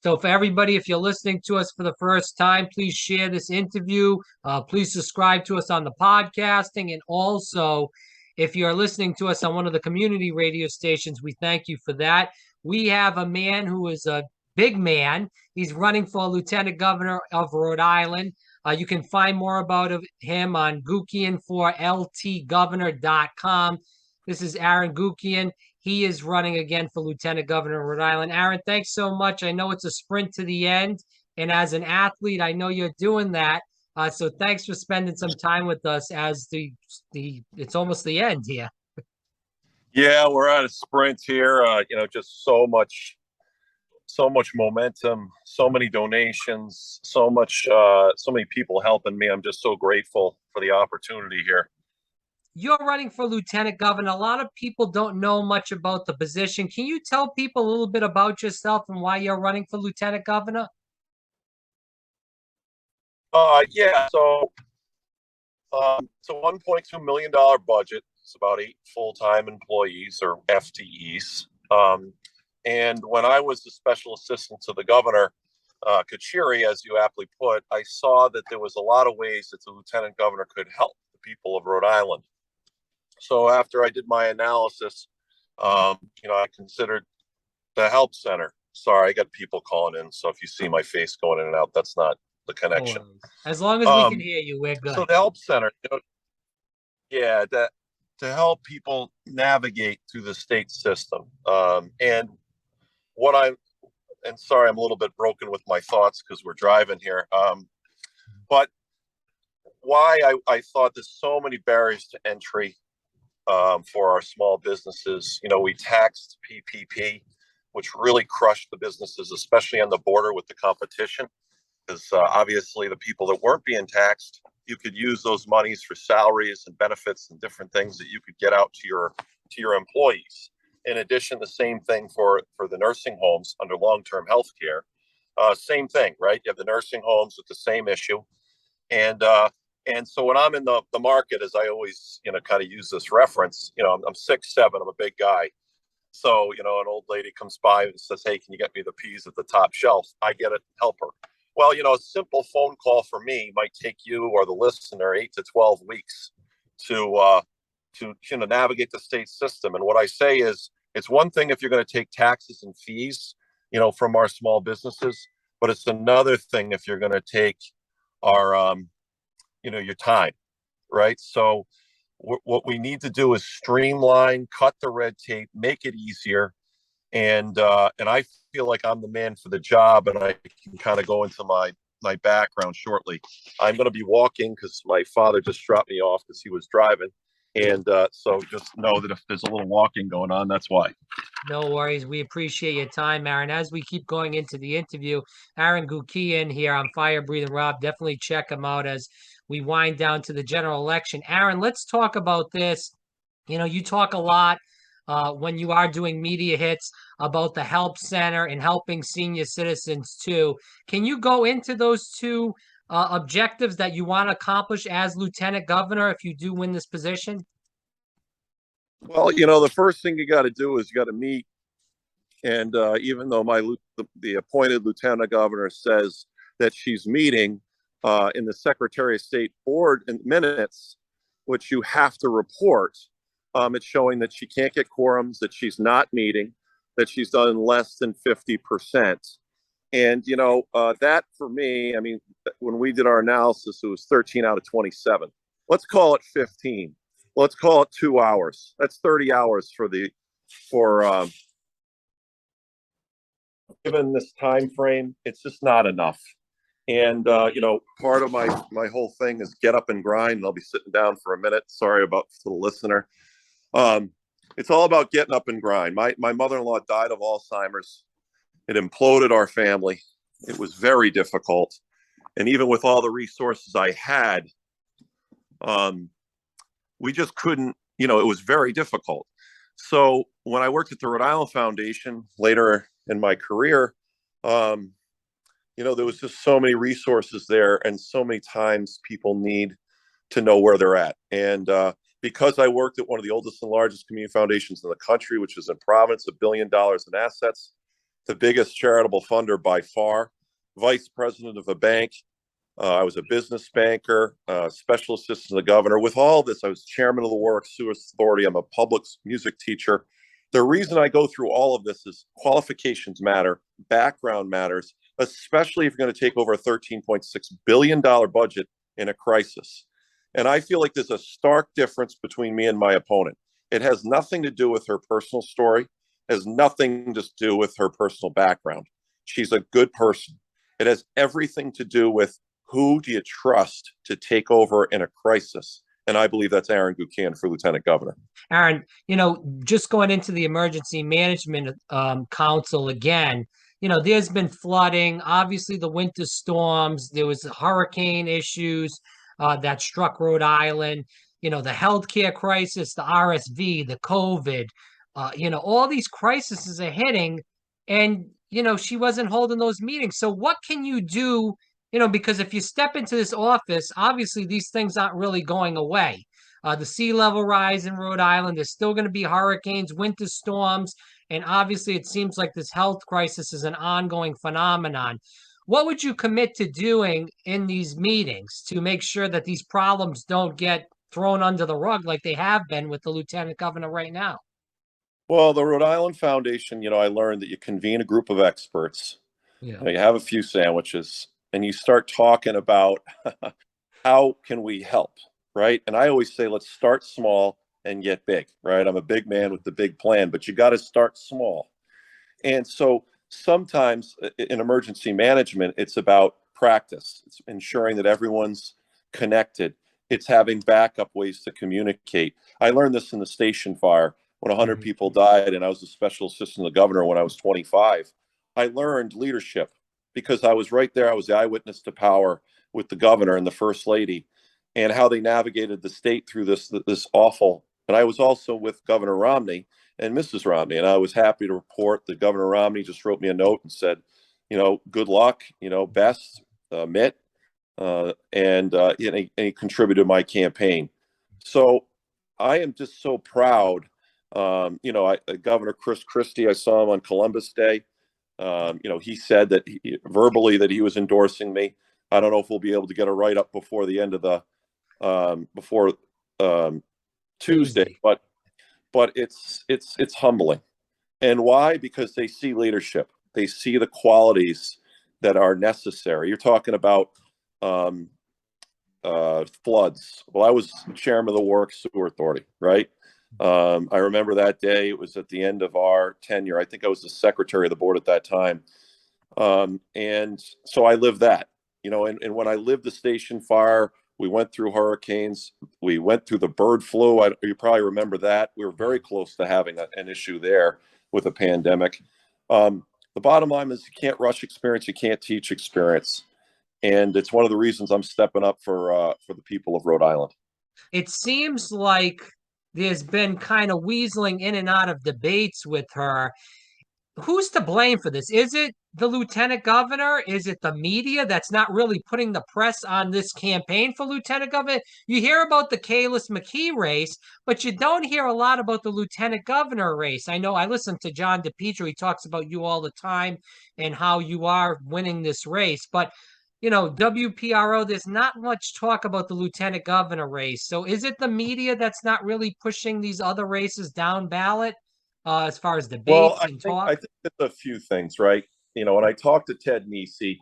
So for everybody, if you're listening to us for the first time, please share this interview. Please subscribe to us on the podcasting. And also, if you're listening to us on one of the community radio stations, we thank you for that. We have a man who is a big man. He's running for lieutenant governor of Rhode Island. You can find more about him on Guckian for ltgovernor.com. This is Aaron Guckian. He is running again for lieutenant governor of Rhode Island. Aaron, thanks so much. I know it's a sprint to the end, and as an athlete, I know you're doing that. So thanks for spending some time with us as the it's almost the end here. Yeah, we're at a sprint here. Just so much momentum, so many donations, so many people helping me. I'm just so grateful for the opportunity here. You're running for lieutenant governor. A lot of people don't know much about the position. Can you tell people a little bit about yourself and why you're running for lieutenant governor? Yeah, so it's a $1.2 million budget. It's about 8 full-time employees or FTEs. And when I was the special assistant to the governor, Kachiri, as you aptly put, I saw that there was a lot of ways that the lieutenant governor could help the people of Rhode Island. So after I did my analysis, I considered the help center. Sorry, I got people calling in. So if you see my face going in and out, that's not the connection. As long as we can hear you, we're good. So the help center, to help people navigate through the state system. And sorry, I'm a little bit broken with my thoughts because we're driving here. But why I thought there's so many barriers to entry for our small businesses. We taxed PPP, which really crushed the businesses, especially on the border with the competition, because obviously the people that weren't being taxed, you could use those monies for salaries and benefits and different things that you could get out to your employees. In addition, the same thing for the nursing homes under long-term health care. Same thing, right? You have the nursing homes with the same issue. And so when I'm in the market, as I always, kind of use this reference, I'm 6'7", I'm a big guy. So, an old lady comes by and says, "Hey, can you get me the peas at the top shelf?" I get it, help her. Well, a simple phone call for me might take you or the listener 8 to 12 weeks to navigate the state system. And what I say is, it's one thing if you're going to take taxes and fees, from our small businesses, but it's another thing if you're going to take our, your time, right? So what we need to do is streamline, cut the red tape, make it easier. And I feel like I'm the man for the job, and I can kind of go into my background shortly. I'm going to be walking because my father just dropped me off because he was driving. And so just know that if there's a little walking going on, that's why. No worries. We appreciate your time, Aaron. As we keep going into the interview, Aaron Guckian here on Fire Breathing Rob. Definitely check him out as we wind down to the general election. Aaron, let's talk about this. You talk a lot when you are doing media hits about the help center and helping senior citizens too. Can you go into those two objectives that you want to accomplish as lieutenant governor if you do win this position? Well, the first thing you got to do is you got to meet. And even though the appointed lieutenant governor says that she's meeting in the Secretary of State board minutes, which you have to report, it's showing that she can't get quorums, that she's not meeting, that she's done less than 50%. And, that for me, I mean, when we did our analysis, it was 13 out of 27. Let's call it 15. Let's call it 2 hours. That's 30 hours for given this time frame, it's just not enough. And part of my whole thing is get up and grind. I'll be sitting down for a minute. Sorry about the listener. It's all about getting up and grind. My mother-in-law died of Alzheimer's. It imploded our family. It was very difficult. And even with all the resources I had, we just couldn't, it was very difficult. So when I worked at the Rhode Island Foundation later in my career, there was just so many resources there, and so many times people need to know where they're at. And because I worked at one of the oldest and largest community foundations in the country, which is in Providence, $1 billion in assets, the biggest charitable funder by far, vice president of a bank. I was a business banker, special assistant to the governor. With all this, I was chairman of the Warwick Sewer Authority. I'm a public music teacher. The reason I go through all of this is qualifications matter, background matters, especially if you're going to take over a $13.6 billion budget in a crisis. And I feel like there's a stark difference between me and my opponent. It has nothing to do with her personal story, has nothing to do with her personal background. She's a good person. It has everything to do with who do you trust to take over in a crisis? And I believe that's Aaron Guckian for Lieutenant Governor. Aaron, just going into the Emergency Management Council again, there's been flooding, obviously the winter storms, there was hurricane issues that struck Rhode Island, the healthcare crisis, the RSV, the COVID, all these crises are hitting, and, she wasn't holding those meetings. So what can you do? Because if you step into this office, obviously these things aren't really going away. The sea level rise in Rhode Island, there's still going to be hurricanes, winter storms, and obviously it seems like this health crisis is an ongoing phenomenon. What would you commit to doing in these meetings to make sure that these problems don't get thrown under the rug like they have been with the lieutenant governor right now? Well, the Rhode Island Foundation, I learned that you convene a group of experts, Yeah. you have a few sandwiches, and you start talking about how can we help, right? And I always say, let's start small and get big, right? I'm a big man with the big plan, but you got to start small. And so sometimes in emergency management, it's about practice. It's ensuring that everyone's connected. It's having backup ways to communicate. I learned this in the station fire when 100 people died, and I was a special assistant to the governor when I was 25. I learned leadership because I was right there. I was the eyewitness to power with the governor and the first lady, and how they navigated the state through this awful. And I was also with Governor Romney and Mrs. Romney, and I was happy to report that Governor Romney just wrote me a note and said, good luck, best, Mitt, and he contributed to my campaign. So I am just so proud. Governor Chris Christie, I saw him on Columbus Day. He said that verbally that he was endorsing me. I don't know if we'll be able to get a write-up before the end of the Tuesday, but it's humbling. And why? Because they see leadership. They see the qualities that are necessary. You're talking about floods. Well, I was chairman of the Warwick Sewer Authority, right? I remember that day. It was at the end of our tenure. I think I was the secretary of the board at that time. And so I lived that, and when I lived the station fire, we went through hurricanes. We went through the bird flu. You probably remember that. We were very close to having an issue there with a pandemic. The bottom line is you can't rush experience. You can't teach experience. And it's one of the reasons I'm stepping up for the people of Rhode Island. It seems like there's been kind of weaseling in and out of debates with her. Who's to blame for this? Is it the lieutenant governor? Is it the media that's not really putting the press on this campaign for lieutenant governor? You hear about the Kayla's McKee race, but you don't hear a lot about the lieutenant governor race. I know I listen to John DePietro. He talks about you all the time and how you are winning this race. But, WPRO, there's not much talk about the lieutenant governor race. So is it the media that's not really pushing these other races down ballot? As far as debates and talk? I think it's a few things, right? When I talk to Ted Nisi,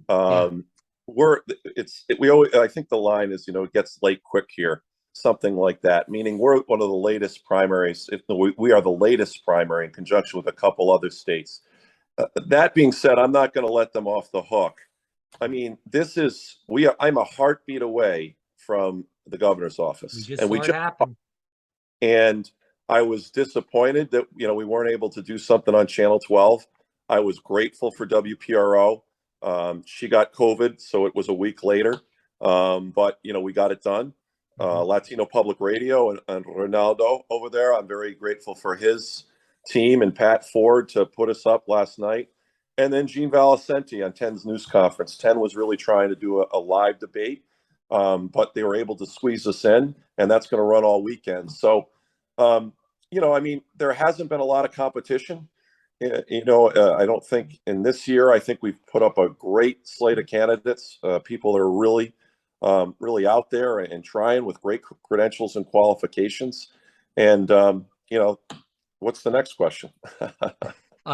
Yeah. I think the line is, it gets late quick here, something like that, meaning we're one of the latest primaries. We are the latest primary in conjunction with a couple other states. That being said, I'm not going to let them off the hook. I mean, I'm a heartbeat away from the governor's office. We just happened. And I was disappointed that, we weren't able to do something on Channel 12. I was grateful for WPRO. She got COVID, so it was a week later. But, we got it done. Latino Public Radio and Ronaldo over there, I'm very grateful for his team and Pat Ford to put us up last night. And then Gene Valicenti on 10's news conference. 10 was really trying to do a live debate, but they were able to squeeze us in, and that's going to run all weekend. So, there hasn't been a lot of competition. I don't think in this year, I think we've put up a great slate of candidates, people that are really, really out there and trying with great credentials and qualifications. And, what's the next question?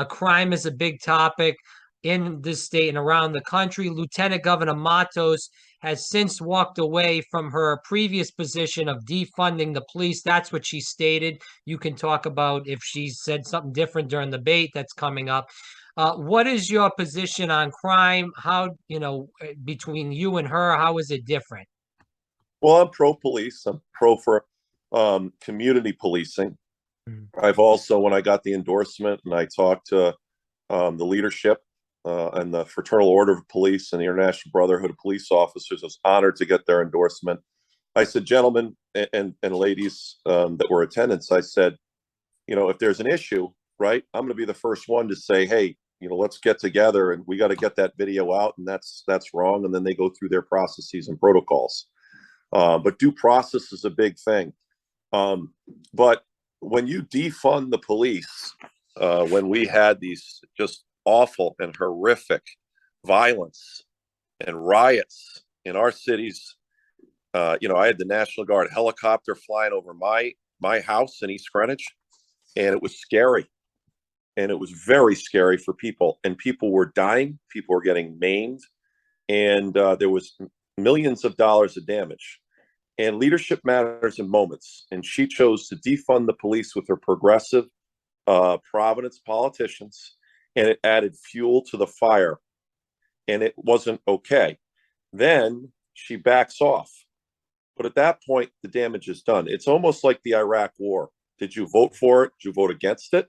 Crime is a big topic in this state and around the country. Lieutenant Governor Matos has since walked away from her previous position of defunding the police. That's what she stated. You can talk about if she said something different during the debate that's coming up. What is your position on crime? How, between you and her, how is it different? Well, I'm pro police. I'm pro for community policing. Mm. I've also, when I got the endorsement and I talked to the leadership and the Fraternal Order of Police and the International Brotherhood of Police Officers, I was honored to get their endorsement. I said, gentlemen and ladies that were attendants, I said, if there's an issue, right, I'm going to be the first one to say, hey, let's get together and we got to get that video out, and that's wrong. And then they go through their processes and protocols. But due process is a big thing. But when you defund the police, when we had these just awful and horrific violence and riots in our cities, I had the National Guard helicopter flying over my house in East Greenwich, and it was scary. And it was very scary for people. And people were dying. People were getting maimed. And there was millions of dollars of damage. And leadership matters in moments. And she chose to defund the police with her progressive Providence politicians. And it added fuel to the fire. And it wasn't okay. Then she backs off. But at that point, the damage is done. It's almost like the Iraq War. Did you vote for it? Did you vote against it?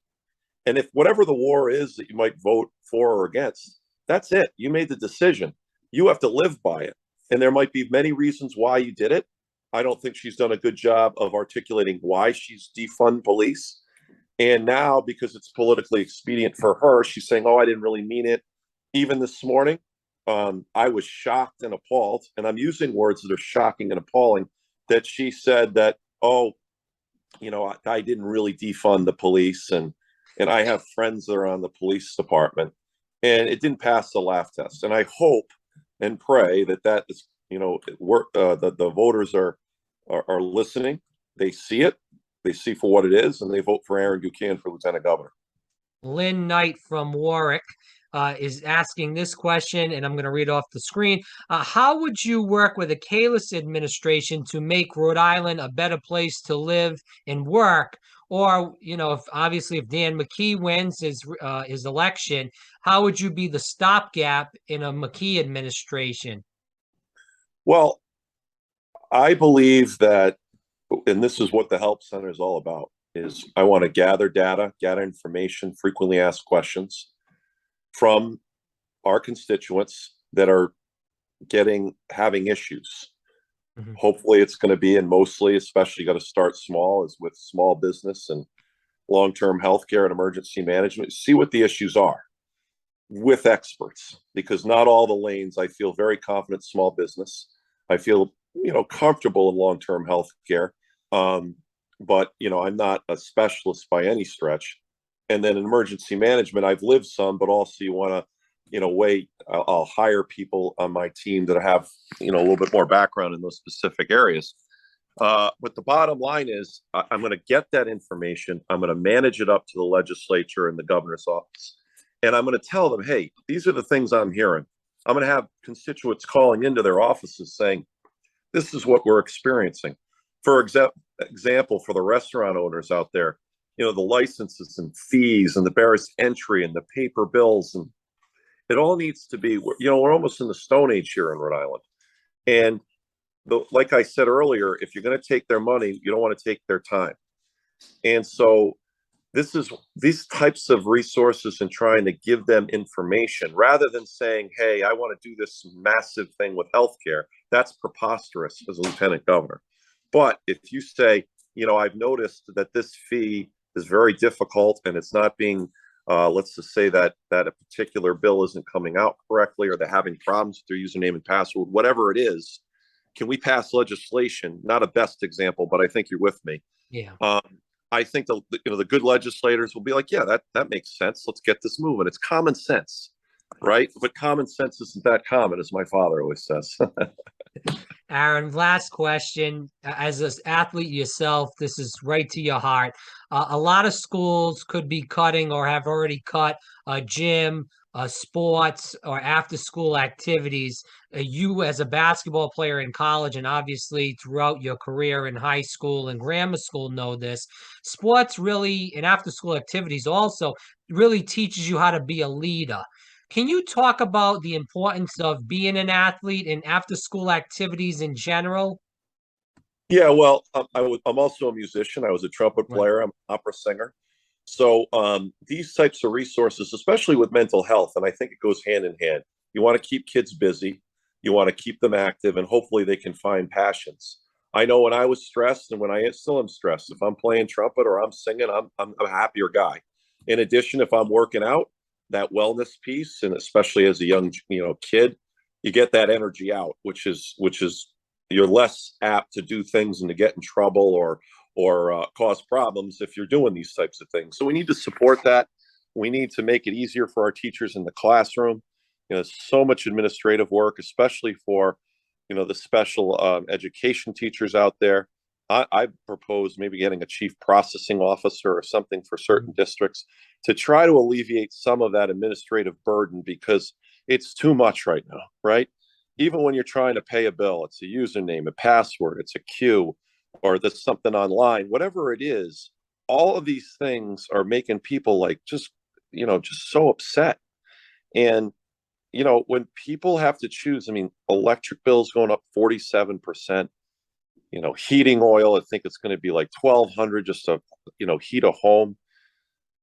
And if whatever the war is that you might vote for or against, that's it. You made the decision. You have to live by it. And there might be many reasons why you did it. I don't think she's done a good job of articulating why she's defund police. And now, because it's politically expedient for her, she's saying, oh, I didn't really mean it. Even this morning, I was shocked and appalled. And I'm using words that are shocking and appalling, that she said that, oh, I didn't really defund the police. And I have friends that are on the police department, and it didn't pass the laugh test. And I hope and pray that is, the voters are listening. They see it. They see for what it is, and they vote for Aaron Guckian for lieutenant governor. Lynn Knight from Warwick is asking this question, and I'm going to read off the screen. How would you work with a careless administration to make Rhode Island a better place to live and work? Or, if Dan McKee wins his election, how would you be the stopgap in a McKee administration? Well, I believe that, and this is what the help center is all about, is I want to gather data, gather information, frequently asked questions from our constituents that are having issues. Mm-hmm. Hopefully it's going to be, and mostly, especially, you got to start small, is with small business and long-term healthcare and emergency management. See what the issues are with experts, because not all the lanes. I feel very confident small business. I feel comfortable in long-term healthcare, but I'm not a specialist by any stretch. And then in emergency management, I've lived some, but also you want to wait. I'll hire people on my team that have a little bit more background in those specific areas. But the bottom line is, I'm going to get that information. I'm going to manage it up to the legislature and the governor's office, and I'm going to tell them, hey, these are the things I'm hearing. I'm going to have constituents calling into their offices saying, this is what we're experiencing. For example, for the restaurant owners out there, the licenses and fees and the barriers to entry and the paper bills, and it all needs to be, we're almost in the Stone Age here in Rhode Island. And like I said earlier, if you're going to take their money, you don't want to take their time. And so these types of resources and trying to give them information rather than saying, hey, I want to do this massive thing with healthcare. That's preposterous as a lieutenant governor. But if you say, I've noticed that this fee is very difficult and it's not being, let's just say that a particular bill isn't coming out correctly, or they're having problems with their username and password, whatever it is, can we pass legislation? Not a best example, but I think you're with me. Yeah. I think the good legislators will be like, yeah, that makes sense. Let's get this moving. It's common sense, right? But common sense isn't that common, as my father always says. Aaron, last question. As an athlete yourself, this is right to your heart. A lot of schools could be cutting or have already cut a gym, sports, or after school activities. You, as a basketball player in college, and obviously throughout your career in high school and grammar school, know this. Sports really, and after school activities also, really teaches you how to be a leader. Can you talk about the importance of being an athlete and after school activities in general? Yeah, well, I'm also a musician. I was a trumpet Right. player. I'm an opera singer. So these types of resources, especially with mental health, and I think it goes hand in hand. You want to keep kids busy, you want to keep them active, and hopefully they can find passions. I know when I was stressed, and when I still am stressed, if I'm playing trumpet or I'm singing, I'm a happier guy. In addition, if I'm working out, that wellness piece, and especially as a young kid, you get that energy out, which is you're less apt to do things and to get in trouble or cause problems if you're doing these types of things. So we need to support that. We need to make it easier for our teachers in the classroom. So much administrative work, especially for the special education teachers out there. I propose maybe getting a chief processing officer or something for certain districts to try to alleviate some of that administrative burden, because it's too much right now, right? Even when you're trying to pay a bill, it's a username, a password, it's a queue, or there's something online, whatever it is. All of these things are making people like just so upset. And when people have to choose, I mean, electric bills going up 47%, heating oil, I think it's going to be like 1,200 just to heat a home.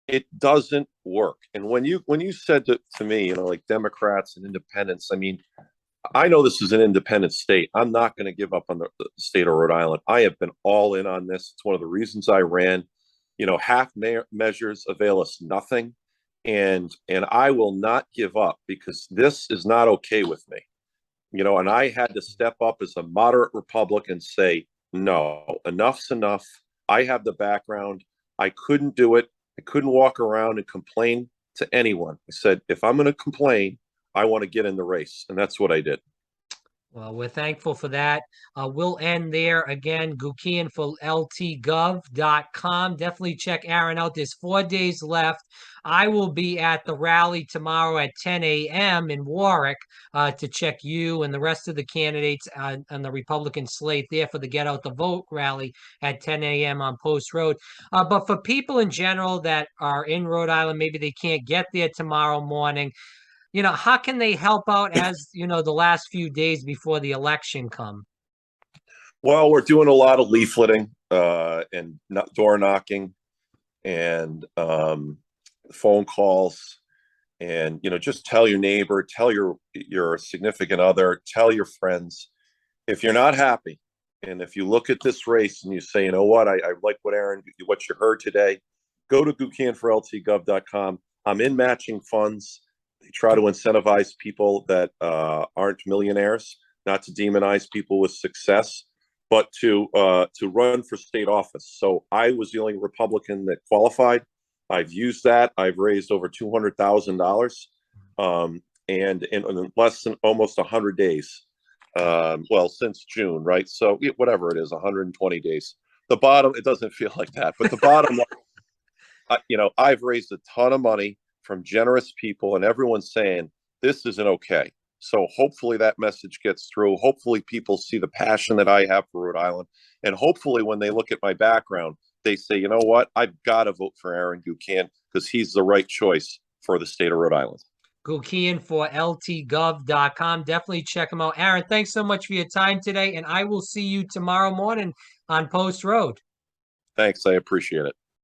It doesn't work. And when you said to me, like Democrats and independents, I mean, I know this is an independent state. I'm not going to give up on the state of Rhode Island. I have been all in on this. It's one of the reasons I ran. Half measures avail us nothing, and I will not give up, because this is not okay with me. And I had to step up as a moderate Republican, say, no, enough's enough. I have the background. I couldn't do it. I couldn't walk around and complain to anyone. I said, if I'm going to complain, I want to get in the race. And that's what I did. Well, we're thankful for that. We'll end there. Again, Guckian for ltgov.com. Definitely check Aaron out. There's 4 days left. I will be at the rally tomorrow at 10 a.m. in Warwick to check you and the rest of the candidates on the Republican slate there for the Get Out the Vote rally at 10 a.m. on Post Road. But for people in general that are in Rhode Island, maybe they can't get there tomorrow morning, how can they help out as, the last few days before the election come? Well, we're doing a lot of leafleting and door knocking and phone calls, and just tell your neighbor, tell your significant other, tell your friends. If you're not happy, and if you look at this race and you say, you know what, I like what you heard today, go to guckianforltgov.com. I'm in matching funds. They try to incentivize people that aren't millionaires, not to demonize people with success, but to run for state office. So I was the only Republican that qualified. I've used that. I've raised over $200,000, and in less than almost 100 days. Well, since June, right? So whatever it is, 120 days. The bottom, it doesn't feel like that, but the bottom line, I've raised a ton of money from generous people, and everyone's saying this isn't okay. So hopefully that message gets through. Hopefully people see the passion that I have for Rhode Island, and hopefully when they look at my background, they say, you know what, I've got to vote for Aaron Guckian because he's the right choice for the state of Rhode Island. Guckian for ltgov.com. Definitely check them out. Aaron, thanks so much for your time today, and I will see you tomorrow morning on Post Road. Thanks, I appreciate it.